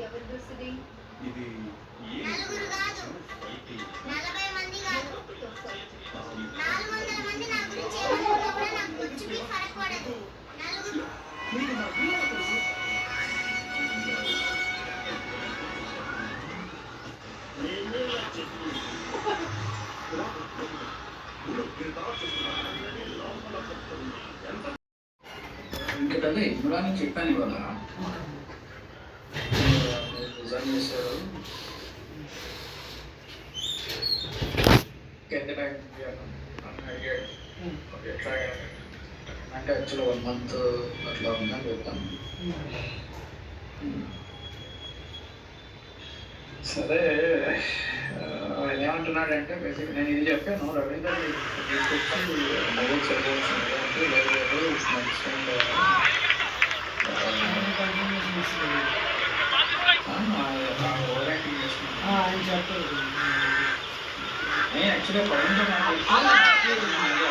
ఎవరి దుస్థితి? ఇది నలుగురు కాదు, 40 మంది కాదు, 400 మంది నా గురించి ఏమనుకున్నా కూడా నాకు కొంచెం ఫరక్ పడదు. నలుగురు మీకు మా వీళ్ళ తెలుసు. ఇంకటదే ఇమ్రాన్ చెప్పాను ఇవాళ రిజైన్ చేశారు. అంటే యాక్చువల్గా 1 month అట్లా ఉందని చెప్తాను. సరే ఆయన ఏమంటున్నాడంటే బేసిక్ నేను ఇది చెప్పాను రవీందర్ తీసుకొచ్చి మొబైల్ సెల్ఫోన్స్ అంటే లేదు నెక్స్ట్ ఓవర్ యాక్టింగ్ చేస్తున్నాను. నేను యాక్చువల్గా పవన్తో మాట్లాడుతున్నాను.